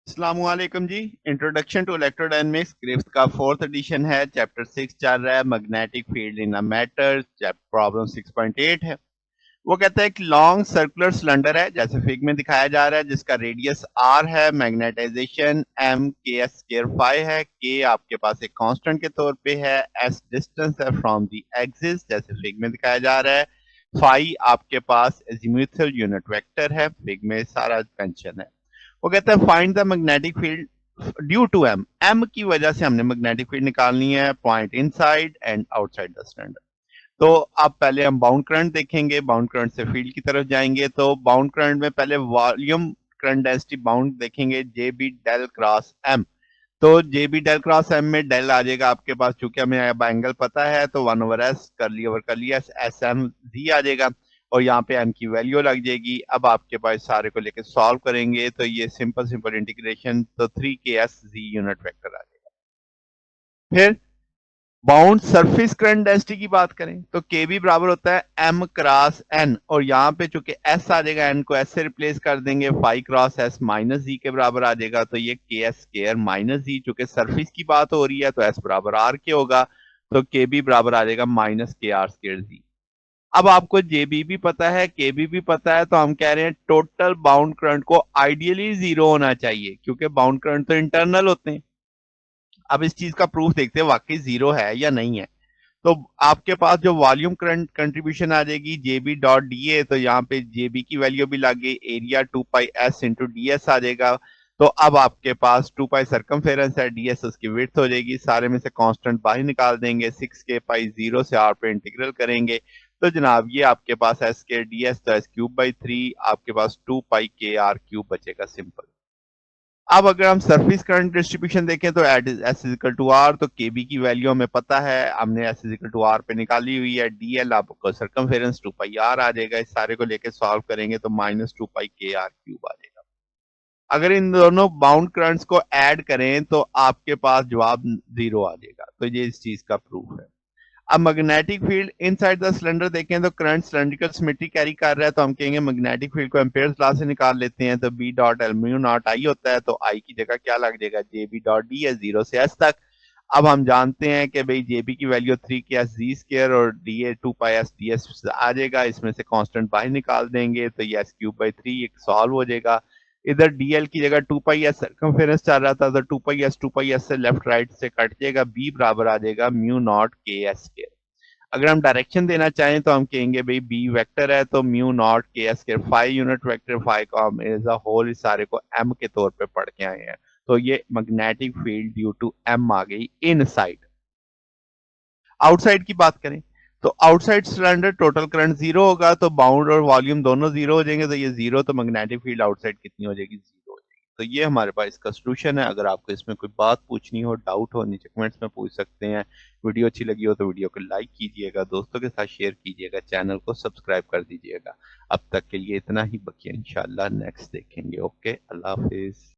अस्सलामुअलैकुम जी। Introduction to electrodynamics Griffith का fourth edition है। चैप्टर 6 चल रहा है, magnetic field in a matter. Problem 6.8 है। वो कहता है कि लॉन्ग सर्कुलर सिलेंडर है, जैसे फिग में दिखाया जा रहा है, जिसका रेडियस आर है, मैग्नेटाइजेशन एम के एस स्क्वायर फाई है, के आपके पास एक कांस्टेंट के तौर पे है, एस डिस्टेंस है फ्रॉम द एक्सिस, जैसे फिग में दिखाया जा रहा है, फाई आपके पास एजीमुथल यूनिट वेक्टर है, फिग में सारा मेंशन है। वो कहता है find the magnetic field due to M. M की वजह से हमने मैग्नेटिक फील्ड निकालनी है, point inside and outside the cylinder. तो अब पहले हम बाउंड करंट देखेंगे, बाउंड करंट से फील्ड की तरफ जाएंगे। तो बाउंड करंट में पहले वॉल्यूम करंट डेंसिटी बाउंड देखेंगे, J B del cross M. तो J B del cross M में डेल आ जाएगा आपके पास, चूंकि हमें अब एंगल पता है तो 1/s कर लिया ओवर कर लिया, एस एम जी आ जाएगा और यहाँ पे एम की वैल्यू लग जाएगी। अब आपके पास सारे को लेकर सॉल्व करेंगे तो ये सिंपल सिंपल इंटीग्रेशन, तो 3 k s z unit vector आ जाएगा। फिर बाउंड सरफेस करंट डेंसिटी की बात करें तो के बी बराबर होता है एम क्रॉस एन, और यहाँ पे चूंकि एस आ जाएगा, एन को एस से रिप्लेस कर देंगे, फाई क्रॉस एस माइनस जी के बराबर आ जाएगा। तो ये के एस स्क्वायर माइनस जी, चूंकि सरफेस की बात हो रही है तो एस बराबर आर के होगा, तो के बी बराबर आ जाएगा माइनस के आर स्क्वायर जी। अब आपको जेबी भी पता है, केबी भी पता है, तो हम कह रहे हैं टोटल बाउंड करंट को आइडियली जीरो होना चाहिए, क्योंकि बाउंड करंट तो इंटरनल होते हैं। अब इस चीज का प्रूफ देखते हैं वाकई जीरो है या नहीं है। तो आपके पास जो वॉल्यूम करंट कंट्रीब्यूशन आ जाएगी जेबी डॉट डी ए, तो यहाँ पे जेबी की वैल्यू भी लग गई, एरिया 2 पाई एस इंटू डी एस आ जाएगा। तो अब आपके पास 2 पाई सरकमफेरेंस है, डी एस उसकी विड्थ हो जाएगी, सारे में से कांस्टेंट बाहर निकाल देंगे, 6 k पाई जीरो से आर पे इंटीग्रल करेंगे। तो जनाब ये आपके पास एस के डी एस, तो एस क्यूब बाई 3, आपके पास 2 पाई के आर क्यूब बचेगा सिंपल। अब अगर हम सरफेस करंट डिस्ट्रीब्यूशन देखें तो at s equal to R, तो केबी की वैल्यू हमें पता है, हमने एस इजिकल टू आर पे निकाली हुई है, डीएल आपको सरकमफेरेंस 2 पाई आर आ जाएगा। इस सारे को लेके सॉल्व करेंगे तो माइनस 2 पाई के आर क्यूब आ जाएगा। अगर इन दोनों बाउंड करंट्स को ऐड करें तो आपके पास जवाब जीरो आ जाएगा। तो ये इस चीज का प्रूफ है। अब magnetic field inside the cylinder देखें तो करंट सिलेंड्रिकल सिमेट्री कैरी कर रहा है, तो हम कहेंगे मैग्नेटिक फील्ड को एम्पेयर्स लॉ से निकाल लेते हैं। तो B dot L mu not I होता है, तो आई की जगह क्या लग जाएगा, जे बी डॉट डी है, जीरो से एस तक। अब हम जानते हैं कि भाई जेबी की value 3 k s z square और D A 2 pi s ds आ जाएगा, इसमें से कांस्टेंट बाहर निकाल देंगे तो ये s³ बाई 3 एक सॉल्व हो जाएगा। इधर डीएल की जगह 2 पाई s सर्कमफेरेंस चल रहा था, तो 2 पाई s से लेफ्ट राइट से कट जाएगा, बी बराबर आ जाएगा म्यू नॉट के एस स्क्वायर। अगर हम डायरेक्शन देना चाहें तो हम कहेंगे भाई बी वेक्टर है, तो म्यू नॉट के एस के फाई यूनिट वेक्टर, फाई को हम एज अ होल इस सारे को एम के तौर पे पढ़ के आए हैं। तो ये magnetic field due to M आ गई इनसाइड। आउटसाइड की बात करें तो outside cylinder total current zero होगा, तो बाउंड और वॉल्यूम दोनों जीरो हो जाएंगे, तो ये जीरो, तो मैग्नेटिक फील्ड आउटसाइड कितनी हो जाएगी, जीरो हो जाएगी। तो ये हमारे पास इसका सोल्यूशन है। अगर आपको इसमें कोई बात पूछनी हो, डाउट हो, नीचे कमेंट्स में पूछ सकते हैं। वीडियो अच्छी लगी हो तो वीडियो को लाइक कीजिएगा, दोस्तों के साथ शेयर कीजिएगा, चैनल को सब्सक्राइब कर दीजिएगा। अब तक के लिए इतना ही, बकिया इंशाल्लाह नेक्स्ट देखेंगे। ओके, अल्लाह हाफिज।